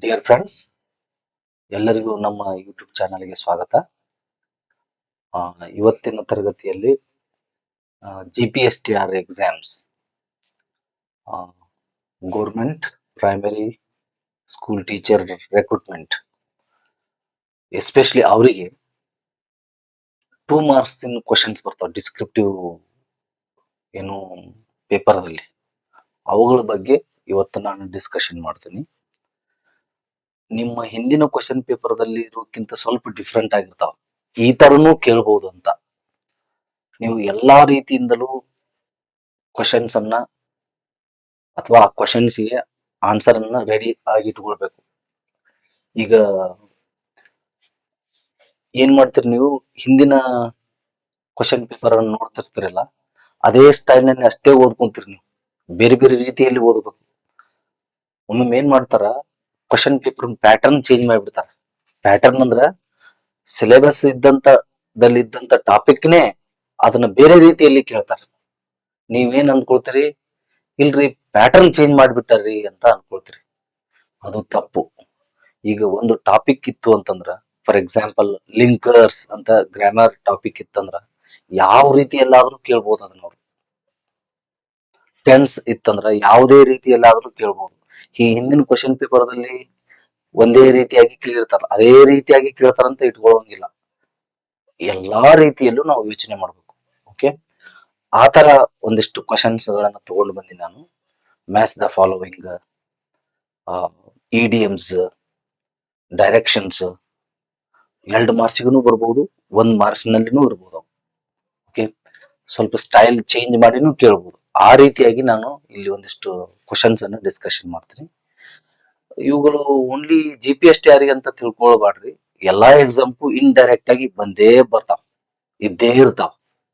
Dear friends, ಎಲ್ಲರಿಗೂ ನಮ್ಮ YouTube ಚಾನಲ್ಗೆ ಸ್ವಾಗತ. ಇವತ್ತಿನ ತರಗತಿಯಲ್ಲಿ GPSTR exams, government primary school teacher recruitment, especially ಅವರಿಗೆ 2 marks ಇನ್ ಕ್ವಶನ್ಸ್ ಬರ್ತಾವೆ ಡಿಸ್ಕ್ರಿಪ್ಟಿವ್ ಏನು ಪೇಪರ್ದಲ್ಲಿ. ಅವುಗಳ ಬಗ್ಗೆ ಇವತ್ತು ನಾನು ಡಿಸ್ಕಷನ್ ಮಾಡ್ತೀನಿ. ನಿಮ್ಮ ಹಿಂದಿನ ಕ್ವಶನ್ ಪೇಪರ್ದಲ್ಲಿ ಇರೋಕ್ಕಿಂತ ಸ್ವಲ್ಪ ಡಿಫ್ರೆಂಟ್ ಆಗಿರ್ತಾವ. ಈ ತರನು ಕೇಳ್ಬಹುದು ಅಂತ ನೀವು ಎಲ್ಲಾ ರೀತಿಯಿಂದಲೂ ಕ್ವಶನ್ಸ್ ಅನ್ನ ಅಥವಾ ಆ ಕ್ವಶನ್ಸ್ಗೆ ಆನ್ಸರ್ ಅನ್ನ ರೆಡಿ ಆಗಿ ಇಟ್ಕೊಳ್ಬೇಕು. ಈಗ ಏನ್ ಮಾಡ್ತೀರಿ, ನೀವು ಹಿಂದಿನ ಕ್ವಶನ್ ಪೇಪರ್ ಅನ್ನು ನೋಡ್ತಿರ್ತೀರಲ್ಲ, ಅದೇ ಸ್ಟೈಲ್ ನಲ್ಲಿ ಅಷ್ಟೇ ಓದ್ಕೊಂತೀರಿ. ನೀವು ಬೇರೆ ಬೇರೆ ರೀತಿಯಲ್ಲಿ ಓದಬೇಕು. ಒಮ್ಮೊಮ್ಮೆ ಏನ್ ಮಾಡ್ತಾರ, ಕ್ವಶನ್ ಪೇಪರ್ ಪ್ಯಾಟರ್ನ್ ಚೇಂಜ್ ಮಾಡಿಬಿಡ್ತಾರ. ಪ್ಯಾಟರ್ನ್ ಅಂದ್ರ ಸಿಲೆಬಸ್ ಇದ್ದಂತ ಟಾಪಿಕ್ನೇ ಅದನ್ನ ಬೇರೆ ರೀತಿಯಲ್ಲಿ ಕೇಳ್ತಾರೆ. ನೀವೇನ್ ಅನ್ಕೊಳ್ತೀರಿ, ಇಲ್ರಿ ಪ್ಯಾಟರ್ನ್ ಚೇಂಜ್ ಮಾಡ್ಬಿಟ್ಟಾರ್ರಿ ಅಂತ ಅನ್ಕೊಳ್ತೀರಿ. ಅದು ತಪ್ಪು. ಈಗ ಒಂದು ಟಾಪಿಕ್ ಇತ್ತು ಅಂತಂದ್ರ, ಫಾರ್ ಎಕ್ಸಾಂಪಲ್ ಲಿಂಕರ್ಸ್ ಅಂತ ಗ್ರಾಮರ್ ಟಾಪಿಕ್ ಇತ್ತಂದ್ರ ಯಾವ ರೀತಿಯಲ್ಲಾದ್ರೂ ಕೇಳ್ಬೋದು ಅದನ್ನ ಅವ್ರು. ಟೆನ್ಸ್ ಇತ್ತಂದ್ರ ಯಾವುದೇ ರೀತಿಯಲ್ಲಾದ್ರೂ ಕೇಳ್ಬೋದು. ಈ ಹಿಂದಿನ ಕ್ವಶನ್ ಪೇಪರ್ದಲ್ಲಿ ಒಂದೇ ರೀತಿಯಾಗಿ ಕೇಳಿರ್ತಾರ, ಅದೇ ರೀತಿಯಾಗಿ ಕೇಳ್ತಾರಂತ ಇಟ್ಕೊಳ್ಳೋಂಗಿಲ್ಲ. ಎಲ್ಲಾ ರೀತಿಯಲ್ಲೂ ನಾವು ಯೋಚನೆ ಮಾಡ್ಬೇಕು. ಓಕೆ, ಆತರ ಒಂದಿಷ್ಟು ಕ್ವಶನ್ಸ್ ಗಳನ್ನ ತಗೊಂಡು ಬಂದಿ ನಾನು. Match the following, idioms, directions 2 ಮಾರ್ಕ್ಸಿಗೂ ಬರ್ಬೋದು, 1 ಮಾರ್ಕ್ಸ್ ನಲ್ಲಿನೂ ಇರ್ಬೋದು. ಓಕೆ, ಸ್ವಲ್ಪ ಸ್ಟೈಲ್ ಚೇಂಜ್ ಮಾಡಿನೂ ಕೇಳ್ಬೋದು. ಆ ರೀತಿಯಾಗಿ ನಾನು ಇಲ್ಲಿ ಒಂದಿಷ್ಟು ಕ್ವಶನ್ಸ್ ಅನ್ನ ಡಿಸ್ಕಷನ್ ಮಾಡ್ತೀನಿ. ಇವುಗಳು ಓನ್ಲಿ GPSTR ಅಂತ ತಿಳ್ಕೊಳ್ಬಾಡ್ರಿ. ಎಲ್ಲಾ ಎಕ್ಸಾಂಪು ಇನ್ ಡೈರೆಕ್ಟ್ ಆಗಿ ಬಂದೇ ಬರ್ತಾವ, ಇದ್ದೇ ಇರ್ತಾವ.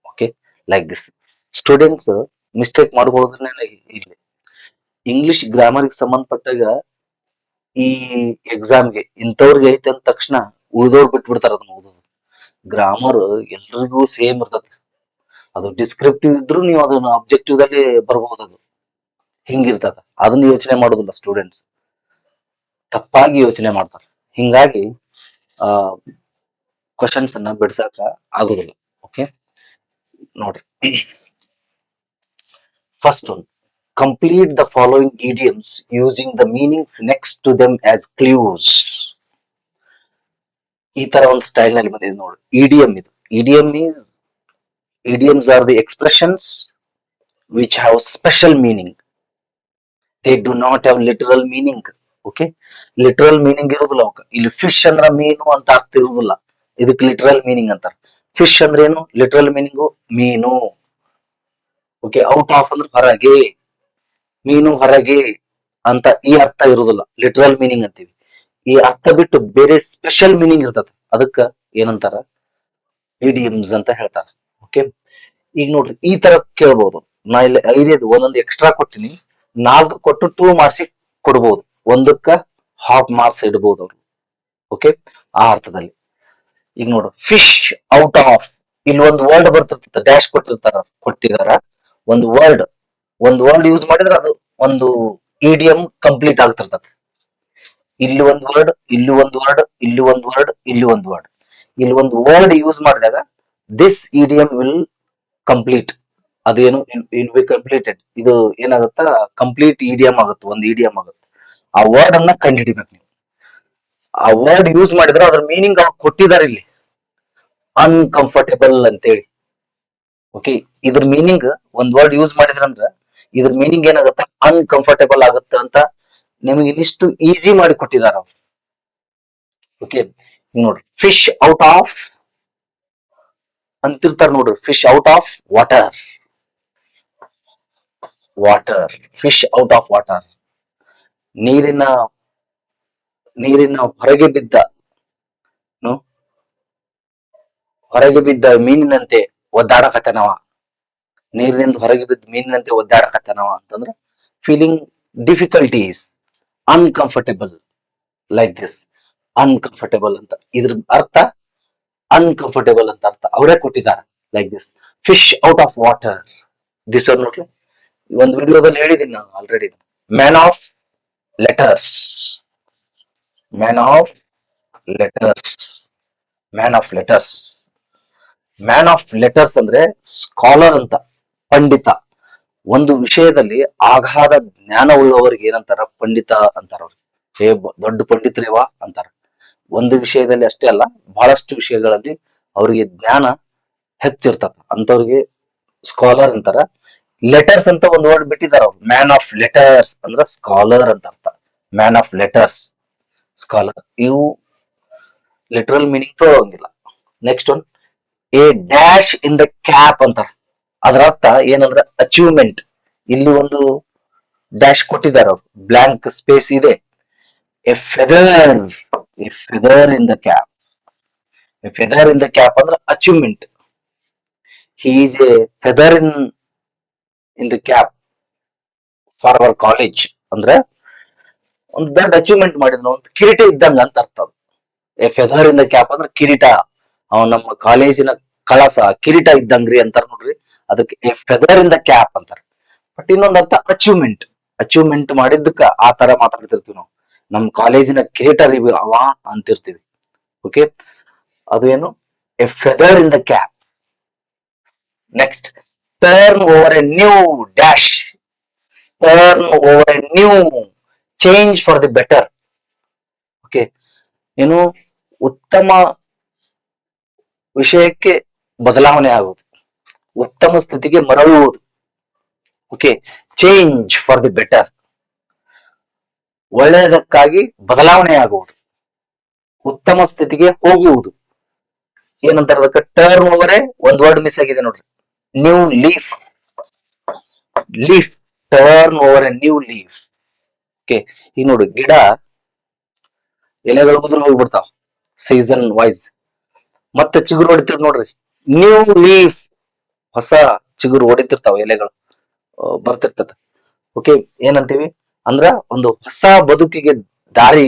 Okay, like this. Students mistake ಮಾಡಬಹುದನ್ನ ಇಲ್ಲಿ ಇಂಗ್ಲಿಷ್ ಗ್ರಾಮರ್ಗೆ ಸಂಬಂಧಪಟ್ಟಾಗ ಈ ಎಕ್ಸಾಮ್ಗೆ ಇಂಥವ್ರಿಗೆ ಐತೆ ಅಂದ ತಕ್ಷಣ ಉಳಿದವ್ರು ಬಿಟ್ಬಿಡ್ತಾರ ಅದನ್ನ ಓದೋದು. ಗ್ರಾಮರ್ ಎಲ್ರಿಗೂ ಸೇಮ್ ಇರ್ತದೆ. ಅದು ಡಿಸ್ಕ್ರಿಪ್ಟಿವ್ ಇದ್ರು ನೀವು ಅದನ್ನ ಅಬ್ಜೆಕ್ಟಿವ್ ದಲ್ಲಿ ಬರ್ಬಹುದು. ಅದು ಹಿಂಗಿರ್ತದ. ಅದನ್ನ ಯೋಚನೆ ಮಾಡೋದಿಲ್ಲ ಸ್ಟೂಡೆಂಟ್ಸ್, ತಪ್ಪಾಗಿ ಯೋಚನೆ ಮಾಡ್ತಾರೆ. ಹಿಂಗಾಗಿ ಕ್ವಶನ್ಸ್ ಅನ್ನ ಬಿಡ್ಸಾಕ ಆಗುದಿಲ್ಲ. ಓಕೆ, ನೋಡ್ರಿ, first one, complete the following idioms using the meanings next to them as clues. ಈ ತರ ಒಂದು ಸ್ಟೈಲ್ ನಲ್ಲಿ ಬಂದಿದೆ ನೋಡಿ. ಇಡಿಯಂ ಇದು. Idioms are the expressions which have special meaning. They do not have literal meaning. Okay, literal meaning ಇರುವುದಿಲ್ಲ ಅವಕ್ಕೆ. ಇಲ್ಲಿ ಫಿಶ್ ಅಂದ್ರ ಮೀನು ಅಂತ ಅರ್ಥ ಇರುವುದಿಲ್ಲ, ಇದಕ್ಕೆ ಲಿಟರಲ್ ಮೀನಿಂಗ್ ಅಂತಾರ. ಫಿಶ್ ಅಂದ್ರೆ ಏನು, ಲಿಟರಲ್ ಮೀನಿಂಗು ಮೀನು. ಓಕೆ, ಔಟ್ ಆಫ್ ಅಂದ್ರೆ ಹೊರಗೆ, ಮೀನು ಹೊರಗೆ ಅಂತ ಈ ಅರ್ಥ ಇರುವುದಿಲ್ಲ, ಲಿಟರಲ್ ಮೀನಿಂಗ್ ಅಂತೀವಿ. ಈ ಅರ್ಥ ಬಿಟ್ಟು ಬೇರೆ ಸ್ಪೆಷಲ್ ಮೀನಿಂಗ್ ಇರ್ತದೆ, ಅದಕ್ಕ ಏನಂತಾರ, ಇಡಿಯಮ್ಸ್ ಅಂತ ಹೇಳ್ತಾರ. ಓಕೆ, ಈಗ ನೋಡ್ರಿ, ಈ ತರ ಕೇಳ್ಬಹುದು. ನಾ ಇಲ್ಲಿ 5 ಒಂದೊಂದು ಎಕ್ಸ್ಟ್ರಾ ಕೊಟ್ಟಿನಿ. 4 ಕೊಟ್ಟು 2 ಮಾರ್ಕ್ಸ್ ಕೊಡ್ಬೋದು, ಒಂದಕ್ಕ ಹಾಫ್ ಮಾರ್ಕ್ಸ್ ಇಡಬಹುದು ಅವ್ರು. ಓಕೆ, ಆ ಅರ್ಥದಲ್ಲಿ. ಈಗ ನೋಡ್ರಿ, ಫಿಶ್ ಔಟ್ ಆಫ್, ಇಲ್ಲಿ ಒಂದು ವರ್ಡ್ ಬರ್ತಿರ್ತದೆ, ಡ್ಯಾಶ್ ಕೊಟ್ಟಿದಾರ. ಒಂದು ವರ್ಡ್ ಯೂಸ್ ಮಾಡಿದ್ರೆ ಅದು ಒಂದು ಇಡಿಯಂ ಕಂಪ್ಲೀಟ್ ಆಗ್ತಿರ್ತದೆ. ಇಲ್ಲಿ ಒಂದು ವರ್ಡ್, ಇಲ್ಲಿ ಒಂದು ವರ್ಡ್, ಇಲ್ಲಿ ಒಂದು ವರ್ಡ್, ಇಲ್ಲಿ ಒಂದು ವರ್ಡ್. ಇಲ್ಲಿ ಒಂದು ವರ್ಡ್ ಯೂಸ್ ಮಾಡಿದಾಗ ದಿಸ್ ಇಡಿಯಂ ವಿಲ್ ಕಂಪ್ಲೀಟ್. ಅದೇನು, ವಿಲ್ ಬಿ ಕಂಪ್ಲೀಟೆಡ್. ಇದು ಏನಾಗುತ್ತಾ, ಕಂಪ್ಲೀಟ್ ಇಡಿಯಂ ಆಗುತ್ತೆ, ಒಂದು ಇಡಿಯಂ ಆಗುತ್ತೆ. ಆ ವರ್ಡ್ ಅನ್ನ ಕಂಡುಹಿಡಿಬೇಕು ನೀವು. ಆ ವರ್ಡ್ ಯೂಸ್ ಮಾಡಿದ್ರೆ ಅದ್ರ ಮೀನಿಂಗ್ ಅವ್ರು ಕೊಟ್ಟಿದ್ದಾರೆ ಇಲ್ಲಿ, ಅನ್ಕಂಫರ್ಟೇಬಲ್ ಅಂತೇಳಿ. ಓಕೆ, ಇದ್ರ ಮೀನಿಂಗ್ ಒಂದ್ ವರ್ಡ್ ಯೂಸ್ ಮಾಡಿದ್ರಂದ್ರ ಇದ್ರ ಮೀನಿಂಗ್ ಏನಾಗುತ್ತೆ, ಅನ್ಕಂಫರ್ಟೇಬಲ್ ಆಗುತ್ತೆ ಅಂತ ನಿಮಗೆ ಇಷ್ಟು ಈಸಿ ಮಾಡಿ ಕೊಟ್ಟಿದ್ದಾರೆ ಅವ್ರು. ಓಕೆ, ನೋಡ್ರಿ, ಫಿಶ್ ಔಟ್ ಆಫ್ ಅಂತಿರ್ತಾರೆ ನೋಡ್ರಿ. Fish out of water, fish out of water. ನೀರಿನ ಹೊರಗೆ ಬಿದ್ದ ಮೀನಿನಂತೆ ಒದ್ದಾಡಕತ್ತನವ. ನೀರಿನಿಂದ ಹೊರಗೆ ಬಿದ್ದ ಮೀನಿನಂತೆ ಒದ್ದಾಡಕತ್ತನವ ಅಂತಂದ್ರೆ feeling difficulties, uncomfortable, like this. Uncomfortable ಅಂತ ಇದ್ರ ಅರ್ಥ, ಅನ್ಕಂಫರ್ಟೇಬಲ್ ಅಂತ ಅರ್ಥ ಅವರೇ ಕೊಟ್ಟಿದ್ದಾರೆ. Like this, fish out of water. This ನೋಡ್ರಿ, ಒಂದು ವಿಡಿಯೋದಲ್ಲಿ ಹೇಳಿದೀನಿ ನಾನು already. Man of letters, man of letters. Man of letters. Man of letters ಅಂದ್ರೆ ಸ್ಕಾಲರ್ ಅಂತ, ಪಂಡಿತ. ಒಂದು ವಿಷಯದಲ್ಲಿ ಅಗಾಧ ಜ್ಞಾನ ಉಳ್ಳವರಿಗೆ ಏನಂತಾರ? ಪಂಡಿತ ಅಂತಾರ. ಅವ್ರಿಗೆ ದೊಡ್ಡ ಪಂಡಿತರೇವ ಅಂತಾರ. ಒಂದು ವಿಷಯದಲ್ಲಿ ಅಷ್ಟೇ ಅಲ್ಲ, ಬಹಳಷ್ಟು ವಿಷಯಗಳಲ್ಲಿ ಅವರಿಗೆ ಜ್ಞಾನ ಹೆಚ್ಚಿರ್ತದ, ಅಂತವ್ರಿಗೆ ಸ್ಕಾಲರ್ ಅಂತಾರ. ಲೆಟರ್ಸ್ ಅಂತ ಒಂದು ವರ್ಡ್ ಬಿಟ್ಟಿದಾರ ಅವ್ರು. ಮ್ಯಾನ್ ಆಫ್ ಲೆಟರ್ಸ್ ಅಂದ್ರ ಸ್ಕಾಲರ್ ಅಂತ ಅರ್ಥ. Man of letters, scholar. ಇವು ಲಿಟರಲ್ ಮೀನಿಂಗ್ ತಗೊಳಂಗಿಲ್ಲ. Next one, a dash in the cap ಅಂತಾರ. ಅದರ ಅರ್ಥ ಏನಂದ್ರೆ ಅಚೀವ್ಮೆಂಟ್. ಇಲ್ಲಿ ಒಂದು ಡ್ಯಾಶ್ ಕೊಟ್ಟಿದ್ದಾರೆ ಅವ್ರು, ಬ್ಲಾಂಕ್ ಸ್ಪೇಸ್ ಇದೆ. A feather, a feather in the cap. A feather in the cap ಅಂದ್ರೆ achievement. He is a feather in the cap for our college ಅಂದ್ರೆ ಒಂದು ದೊಡ್ಡ ಅಚೀವ್ಮೆಂಟ್ ಮಾಡಿದ್ನು, ಒಂದು ಕಿರೀಟ ಇದ್ದಂಗ ಅಂತ ಅರ್ಥ ಅದು. A feather in the cap ಅಂದ್ರೆ ಕಿರೀಟ. ಅವ್ನು ನಮ್ಮ ಕಾಲೇಜಿನ ಕಳಸ, ಕಿರೀಟ ಇದ್ದಂಗ್ರಿ ಅಂತಾರ ನೋಡ್ರಿ, ಅದಕ್ಕೆ A feather in the cap ಅಂತಾರ. ಬಟ್ ಇನ್ನೊಂದ್ ಅರ್ಥ ಅಚೀವ್ಮೆಂಟ್. ಅಚೀವ್ಮೆಂಟ್ ಮಾಡಿದ್ದಕ್ಕ ಆ ತರ ಮಾತಾಡ್ತಿರ್ತೀವಿ ನಾವು. ನಮ್ ಕಾಲೇಜಿನ ಕಿರೀಟ ಅವ ಅಂತಿರ್ತೀವಿ. ಓಕೆ, ಅದು ಏನು? A feather in the cap. Next, turn over a new dash. Turn over a new change for the better. Okay, ಏನು? ಉತ್ತಮ ವಿಷಯಕ್ಕೆ ಬದಲಾವಣೆ ಆಗುವುದು, ಉತ್ತಮ ಸ್ಥಿತಿಗೆ ಮರಳುವುದು. Okay, change for the better, ಒಳ್ಳೆಯದಕ್ಕಾಗಿ ಬದಲಾವಣೆ ಆಗುವುದು, ಉತ್ತಮ ಸ್ಥಿತಿಗೆ ಹೋಗುವುದು. ಏನಂತಾರೆ ಅದಕ್ಕೆ? Turn over. ಒಂದ್ ವರ್ಡ್ ಮಿಸ್ ಆಗಿದೆ ನೋಡ್ರಿ, new leaf. Leaf, turn over a new leaf. Okay, ಈಗ ನೋಡಿ, ಗಿಡ ಎಲೆಗಳು ಉದುರು ಹೋಗ್ಬಿಡ್ತಾವ ಸೀಸನ್ ವೈಸ್, ಮತ್ತೆ ಚಿಗುರು ಹೊಡಿತಿರ್ ನೋಡ್ರಿ, ನ್ಯೂ ಲೀಫ್. ಹೊಸ ಚಿಗುರು ಹೊಡಿತಿರ್ತಾವ, ಎಲೆಗಳು ಬರ್ತಿರ್ತದ. ಓಕೆ, ಏನಂತೀವಿ ಅಂದ್ರ ಒಂದು ಹೊಸ ಬದುಕಿಗೆ ದಾರಿ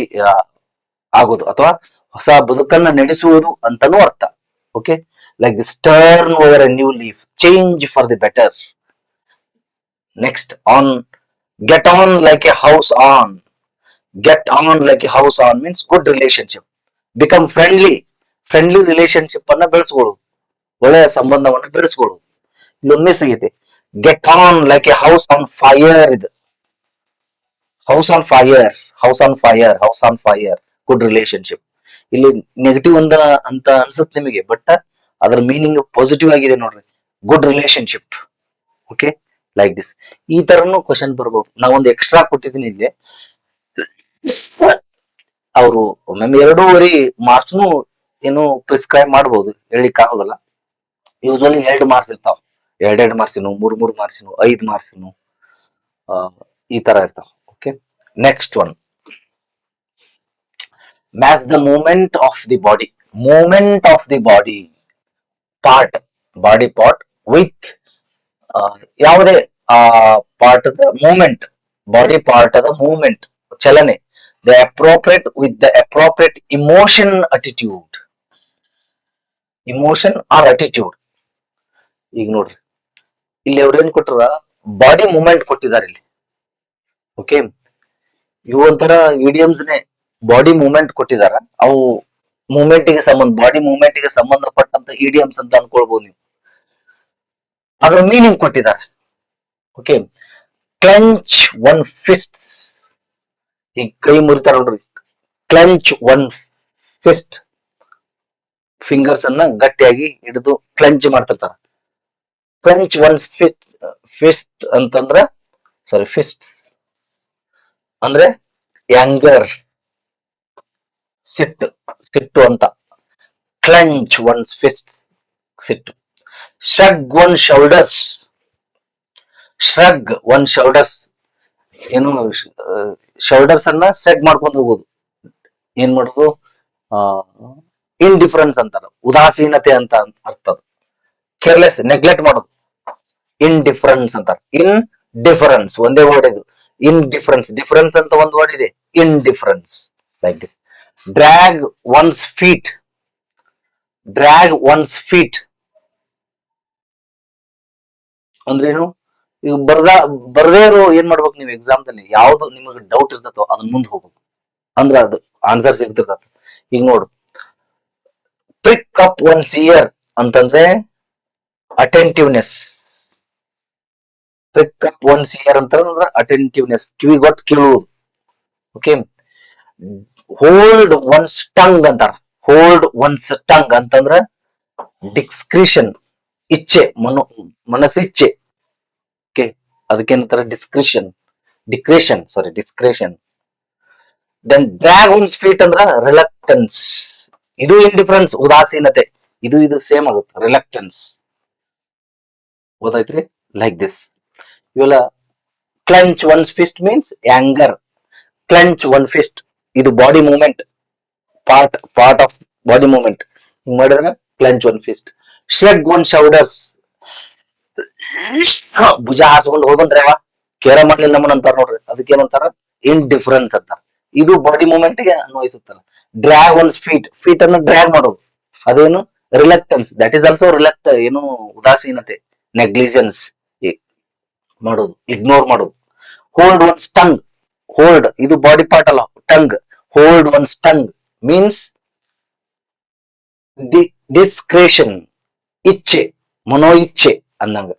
ಆಗೋದು, ಅಥವಾ ಹೊಸ ಬದುಕನ್ನ ನಡೆಸುವುದು ಅಂತಾನೂ ಅರ್ಥ. Okay, like this, turn over a new leaf, change for the better. Next, on, get on like a house on. Get on like a house on means good relationship. Become friendly. Friendly relationship ಅನ್ನ ಬೆಳೆಸ್ಕೊಳ್ಳೋದು, ಒಳ್ಳೆಯ ಸಂಬಂಧವನ್ನ ಬೆಳೆಸ್ಕೊಳ್ಳೋದು. ಇಲ್ಲೊಂದು miss ಆಗೈತಿ, get on like a house on fire. ಇದು house on fire, house on fire, house on fire, good relationship. ಇಲ್ಲಿ negative ಅಂತ ಅನ್ಸುತ್ತೆ ನಿಮಗೆ, ಬಟ್ ಅದರ ಮೀನಿಂಗ್ ಪಾಸಿಟಿವ್ ಆಗಿದೆ ನೋಡ್ರಿ, good relationship. Okay, like this. ಈ ತರನು ಕ್ವಶನ್ ಬರ್ಬೋದು. ನಾವೊಂದು ಎಕ್ಸ್ಟ್ರಾ ಕೊಟ್ಟಿದ್ದೀನಿ ಇಲ್ಲಿ. ಅವರು ಒಮ್ಮೊಮ್ಮೆ 2.5 ಮಾರ್ಕ್ಸ್ನು ಏನು ಪ್ರಿಸ್ಕ್ರೈಬ್ ಮಾಡಬಹುದು, ಹೇಳಿಕ್ ಆಗೋದಲ್ಲ. ಯೂಸ್ವಲಿ 2 ಮಾರ್ಕ್ಸ್ ಇರ್ತಾವ, 2 ಮಾರ್ಕ್ಸಿನು, 3 ಮಾರ್ಕ್ಸಿನು, 5 ಮಾರ್ಕ್ಸಿನು, ಈ ತರ ಇರ್ತಾವ. Okay, next one, match the movement of the body. Movement of the body part, body part with ಯಾವುದೇ ಆ ಪಾರ್ಟ್ ಮೂಮೆಂಟ್, ಬಾಡಿ ಪಾರ್ಟ್ ಅದ ಮೂಮೆಂಟ್, ಚಲನೆ. The appropriate with the appropriate emotion, attitude. Emotion or attitude. ಈಗ ನೋಡ್ರಿ, ಇಲ್ಲಿ ಅವ್ರು ಏನ್ ಕೊಟ್ಟಾರ? ಬಾಡಿ ಮೂಮೆಂಟ್ ಕೊಟ್ಟಿದ್ದಾರೆ ಇಲ್ಲಿ. ಓಕೆ, ಇವು ಒಂಥರ ಇಡಿಯಮ್ಸ್ನೇ, ಬಾಡಿ ಮೂಮೆಂಟ್ ಕೊಟ್ಟಿದಾರ. ಅವು ಮೂಮೆಂಟ್ ಗೆ ಸಂಬಂಧ, ಬಾಡಿ ಮೂಮೆಂಟ್ ಗೆ ಸಂಬಂಧಪಟ್ಟಂತ ಇಡಿಯಮ್ಸ್ ಅಂತ ಅನ್ಕೊಳ್ಬಹುದು ನೀವು. ಅದ್ರ ಮೀನಿಂಗ್ ಕೊಟ್ಟಿದ್ದಾರೆ. Okay, clench one fist. ಈಗ ಕೈ ಮುರಿತಾರ ನೋಡ್ರಿ, ಕ್ಲೆಂಚ್ ಒನ್ ಫಿಸ್ಟ್. ಫಿಂಗರ್ಸ್ ಅನ್ನ ಗಟ್ಟಿಯಾಗಿ ಹಿಡಿದು ಕ್ಲೆಂಚ್ ಮಾಡ್ತಿರ್ತಾರ. ಕ್ಲೆಂಚ್ ಒನ್ ಫಿಸ್ಟ್. ಫಿಸ್ಟ್ ಅಂತಂದ್ರ, ಸಾರಿ, ಫಿಸ್ಟ್ ಅಂದ್ರೆ ಆಂಗರ್, ಸಿಟ್ಟು, ಸಿಟ್ಟು ಅಂತ. ಕ್ಲೆಂಚ್ ಒನ್ ಫಿಸ್ಟ್, ಸಿಟ್ಟು. Shrug one shoulders. Shrug one shoulders, ಏನು? ಶೋಲ್ಡರ್ಸ್ ಅನ್ನ ಸೆಗ್ ಮಾಡ್ಕೊಂಡು ಹೋಗೋದು. ಏನ್ ಮಾಡೋದು? ಇಂಡಿಫರೆನ್ಸ್ ಅಂತಾರ, ಉದಾಸೀನತೆ ಅಂತ ಅರ್ಥ. ಕೇರ್ಲೆಸ್, ನೆಗ್ಲೆಕ್ಟ್ ಮಾಡೋದು, ಇಂಡಿಫರೆನ್ಸ್ ಅಂತಾರ. ಇನ್ ಡಿಫರೆನ್ಸ್ ಒಂದೇ ವರ್ಡ್ ಇದು. ಇನ್ ಡಿಫರೆನ್ಸ್, ಡಿಫರೆನ್ಸ್ ಅಂತ ಒಂದು ವರ್ಡ್ ಇದೆ, indifference. Like this. Drag one's feet. Drag one's feet ಅಂದ್ರೇನು? ಈಗ ಬರ್ದೇ ಇರೋ ಏನ್ ಮಾಡ್ಬೇಕು ನೀವು? ಎಕ್ಸಾಮ್ ದಲ್ಲಿ ಯಾವ್ದು ನಿಮಗೆ ಡೌಟ್ ಇರ್ತದೋ ಅದನ್ನ ಮುಂದೆ ಹೋಗ್ಬೇಕು. ಅಂದ್ರ ಅದು ಆನ್ಸರ್ ಸಿಗ್ತಿರ್ತದ. ಈಗ ನೋಡು, ಪ್ರಿಕ್ ಅಪ್ ಒನ್ಸ್ ಇಯರ್ ಅಂತಂದ್ರೆ attentiveness. Prick up one's ear ಅಂತಂದ್ರೆ ಅಟೆಂಟಿವ್ನೆಸ್, ಕಿವಿಗೊಟ್ಟು ಕೇಳುವುದು. ಓಕೆ, ಹೋಲ್ಡ್ ಒನ್ಸ್ ಟಂಗ್ ಅಂತಾರ. ಹೋಲ್ಡ್ ಒನ್ಸ್ ಟಂಗ್ ಅಂತಂದ್ರ ಡಿಸ್ಕ್ರಿಷನ್, ಇಚ್ಛೆ, ಮನಸ್ಸಿಚ್ಛೆ. ಓಕೆ, ಅದಕ್ಕೇನಂತಾರ discretion. Then drag one's feet ಅಂದ್ರ ರಿಲಕ್ಟೆನ್ಸ್. ಇದು ಇಂಡಿಫರೆನ್ಸ್, ಉದಾಸೀನತೆ. ಇದು ಸೇಮ್ ಆಗುತ್ತೆ, ರಿಲಕ್ಟೆನ್ಸ್. ಗೊತ್ತಾಯ್ತ್ರಿ? ಲೈಕ್ ದಿಸ್ ಇವೆಲ್ಲ. Clench one's fist means anger. Clench one fist, ಇದು body movement, part of body movement. ಹಿಂಗ್ ಮಾಡಿದ್ರೆ clench one fist. Shrug one shoulders, ಭುಜ ಹಾಸ್ಕೊಂಡು ಹೋದಂದ್ರೆ ಅವ ಕೇರ ಮಾಡ್ಲಿಲ್ಲ ನಮ್ಮನ್ ಅಂತಾರ ನೋಡ್ರಿ, ಅದಕ್ಕೇನಂತಾರ ಇಂಡಿಫರೆನ್ಸ್ ಅಂತಾರ. ಇದು ಬಾಡಿ ಮೂವ್ಮೆಂಟ್ ಗೆ ಅನ್ವಯಿಸುತ್ತಲ್ಲ. ಡ್ರ್ಯಾಗ್ ಒನ್ಸ್ ಫೀಟ್ ಅನ್ನು ಡ್ರ್ಯಾಗ್ ಮಾಡೋದು, ಅದೇನು ರಿಲಕ್ಟೆನ್ಸ್. ದಟ್ ಈಸ್ ಆಲ್ಸೋ ಏನು ಉದಾಸೀನತೆ, ನೆಗ್ಲಿಜೆನ್ಸ್ ಮಾಡೋದು, ಇಗ್ನೋರ್ ಮಾಡೋದು. ಹೋಲ್ಡ್ ಒನ್ಸ್ ಟಂಗ್, ಹೋಲ್ಡ್ ಇದು ಬಾಡಿ ಪಾರ್ಟ್ ಅಲ್ಲ, tongue. Hold one's tongue means discretion, ಇಚ್ಛೆ, ಮನೋ ಇಚ್ಛೆ ಅಂದಂಗ,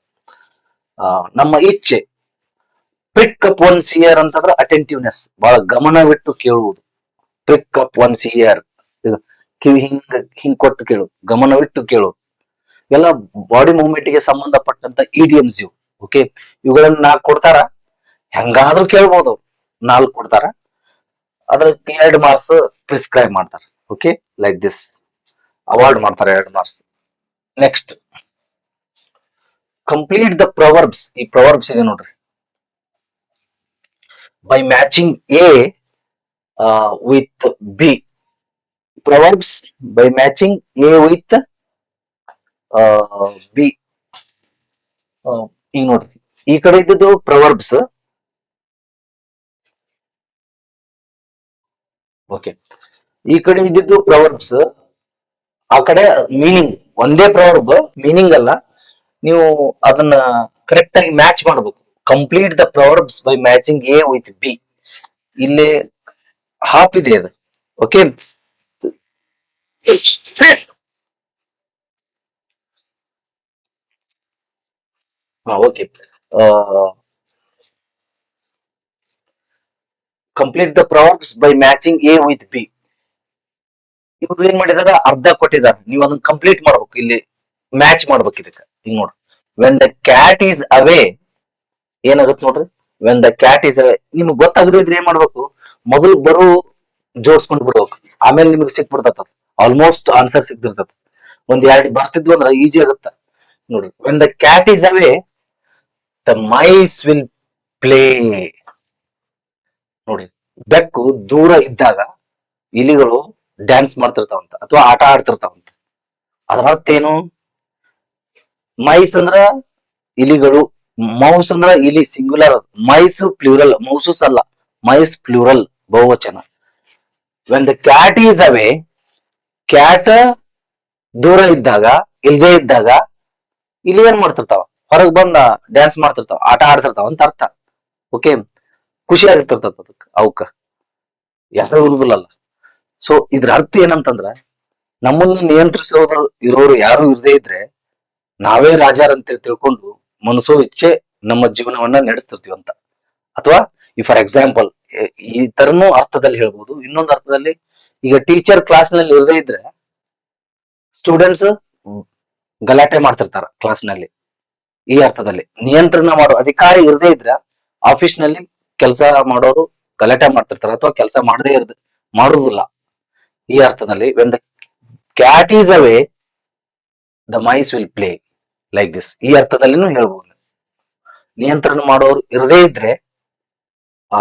ನಮ್ಮ ಇಚ್ಛೆ. ಪ್ರಿಕ್ ಅಪ್ ಒನ್ಸ್ ಇಯರ್ ಅಂತಂದ್ರೆ ಅಟೆಂಟಿವ್ನೆಸ್, ಬಹಳ ಗಮನವಿಟ್ಟು ಕೇಳುವುದು. ಪ್ರಿಕ್ ಅಪ್ ಒನ್ಸ್ ಇಯರ್, ಕಿವಿ ಹಿಂಗ್ ಕೊಟ್ಟು ಕೇಳು, ಗಮನವಿಟ್ಟು ಕೇಳು. ಎಲ್ಲ ಬಾಡಿ ಮೂವ್ಮೆಂಟ್ ಗೆ ಸಂಬಂಧಪಟ್ಟಂತ ಇಡಿಯಮ್ಸ್ ಇವು. ಓಕೆ, ಇವುಗಳನ್ನ 4 ಕೊಡ್ತಾರ, ಹೆಂಗಾದ್ರೂ ಕೇಳ್ಬೋದು ಅವ್ರು. 4 ಕೊಡ್ತಾರ, ಅದಕ್ಕೆ 2 ಮಾರ್ಕ್ಸ್ ಪ್ರಿಸ್ಕ್ರೈಬ್ ಮಾಡ್ತಾರೆ. ಓಕೆ, ಲೈಕ್ ದಿಸ್ ಅವಾರ್ಡ್ ಮಾಡ್ತಾರೆ 2 marks. Next, complete the proverbs. ಈ ಪ್ರೊವರ್ಬ್ಸ್ ಇದೆ ನೋಡ್ರಿ. By matching A with B. Proverbs by matching A with B. ಈಗ ನೋಡ್ರಿ, ಈ ಕಡೆ ಇದ್ದದ್ದು ಪ್ರೊವರ್ಬ್ಸ್. ಓಕೆ, ಈ ಕಡೆ ಇದ್ದಿದ್ದು ಪ್ರೊವರ್ಬ್ಸ್, ಆ ಕಡೆ ಮೀನಿಂಗ್. ಒಂದೇ ಪ್ರೊವರ್ಬ್, ಮೀನಿಂಗ್ ಅಲ್ಲ. ನೀವು ಅದನ್ನ ಕರೆಕ್ಟ್ ಆಗಿ ಮ್ಯಾಚ್ ಮಾಡಬೇಕು. Complete the proverbs by matching A with B. ಇಲ್ಲಿ ಹಾಫ್ ಇದೆ ಅದು. Okay, okay. Complete the proverbs by matching A with B. ಇವ್ರು ಏನ್ ಮಾಡಿದಾರ, ಅರ್ಧ ಕೊಟ್ಟಿದ್ದಾರೆ, ನೀವು ಅದನ್ನ ಕಂಪ್ಲೀಟ್ ಮಾಡ್ಬೇಕು. ಇಲ್ಲಿ ಮ್ಯಾಚ್ ಮಾಡ್ಬೇಕು ಇದಕ್ಕೆ. ಹಿಂಗ್ ನೋಡ್ರಿ, ವೆನ್ ದ ಕ್ಯಾಟ್ ಈಸ್ ಅವೇ ಏನಾಗುತ್ತೆ ನೋಡ್ರಿ. ವೆನ್ ದ ಕ್ಯಾಟ್ ಈಸ್ ಅವೇ, ನಿಮ್ಗೆ ಗೊತ್ತಾಗದೇ ಇದ್ರೆ ಏನ್ ಮಾಡ್ಬೇಕು, ಮೊದಲು ಬರು ಜೋಡ್ಸ್ಕೊಂಡ್ ಬಿಡ್ಬೇಕು, ಆಮೇಲೆ ನಿಮ್ಗೆ ಸಿಕ್ಬಿಡ್ತದ. Almost answer ಸಿಕ್ತಿರ್ತದ. ಒಂದ್ 2 ಬರ್ತಿದ್ವು ಅಂದ್ರೆ ಈಜಿ ಆಗುತ್ತ ನೋಡ್ರಿ. When the cat is away the mice will play. ನೋಡಿ, ಬೆಕ್ಕು ದೂರ ಇದ್ದಾಗ ಇಲಿಗಳು ಡ್ಯಾನ್ಸ್ ಮಾಡ್ತಿರ್ತಾವಂತ, ಅಥವಾ ಆಟ ಆಡ್ತಿರ್ತಾವಂತ. ಅದರ ಅರ್ಥ ಏನು? ಮೈಸ್ ಅಂದ್ರ ಇಲಿಗಳು, ಮೌಸ್ ಅಂದ್ರ ಇಲಿ ಸಿಂಗುಲರ್, ಮೈಸ್ ಪ್ಲೂರಲ್, ಮೌಸಸ್ ಅಲ್ಲ, ಮೈಸ್ ಪ್ಲೂರಲ್ ಬಹುವಚನ. When the cat is away, cat ದೂರ ಇದ್ದಾಗ, ಇಲ್ದೇ ಇದ್ದಾಗ ಇಲ್ಲಿ ಏನ್ ಮಾಡ್ತಿರ್ತಾವ, ಹೊರಗ್ ಬಂದ ಡ್ಯಾನ್ಸ್ ಮಾಡ್ತಿರ್ತಾವ, ಆಟ ಆಡ್ತಿರ್ತಾವ ಅಂತ ಅರ್ಥ. ಓಕೆ, ಖುಷಿ ಆಗಿರ್ತಿರ್ತದ ಅದಕ್ಕೆ, ಅವಕ್ಕ ಯಾರು ಇರುದಿಲ್ಲ. ಸೊ ಇದ್ರ ಅರ್ಥ ಏನಂತಂದ್ರ, ನಮ್ಮನ್ನು ಇರೋರು ಯಾರು ಇರದೇ ಇದ್ರೆ ನಾವೇ ರಾಜಾರಂತ ತಿಳ್ಕೊಂಡು ಮನಸ್ಸೋ ಇಚ್ಛೆ ನಮ್ಮ ಜೀವನವನ್ನ ನಡೆಸ್ತಿರ್ತೀವಿ ಅಂತ. ಅಥವಾ ಈ ಫಾರ್ ಎಕ್ಸಾಂಪಲ್ ಈ ತರನು ಅರ್ಥದಲ್ಲಿ ಹೇಳ್ಬೋದು. ಇನ್ನೊಂದು ಅರ್ಥದಲ್ಲಿ, ಈಗ ಟೀಚರ್ ಕ್ಲಾಸ್ ನಲ್ಲಿ ಇರದೇ ಇದ್ರೆ ಸ್ಟೂಡೆಂಟ್ಸ್ ಗಲಾಟೆ ಮಾಡ್ತಿರ್ತಾರ ಕ್ಲಾಸ್ ನಲ್ಲಿ. ಈ ಅರ್ಥದಲ್ಲಿ ನಿಯಂತ್ರಣ ಮಾಡೋ ಅಧಿಕಾರಿ ಇರದೇ ಇದ್ರ ಆಫೀಸ್ ನಲ್ಲಿ ಕೆಲಸ ಮಾಡೋರು ಗಲಾಟೆ ಮಾಡ್ತಿರ್ತಾರ, ಅಥವಾ ಕೆಲಸ ಮಾಡುದಿಲ್ಲ. ಈ ಅರ್ಥದಲ್ಲಿ when the cat is away the mice will play, like this. ಈ ಅರ್ಥದಲ್ಲಿನೂ ಹೇಳ್ಬೋದು. ನಿಯಂತ್ರಣ ಮಾಡೋರು ಇರದೇ ಇದ್ರೆ ಆ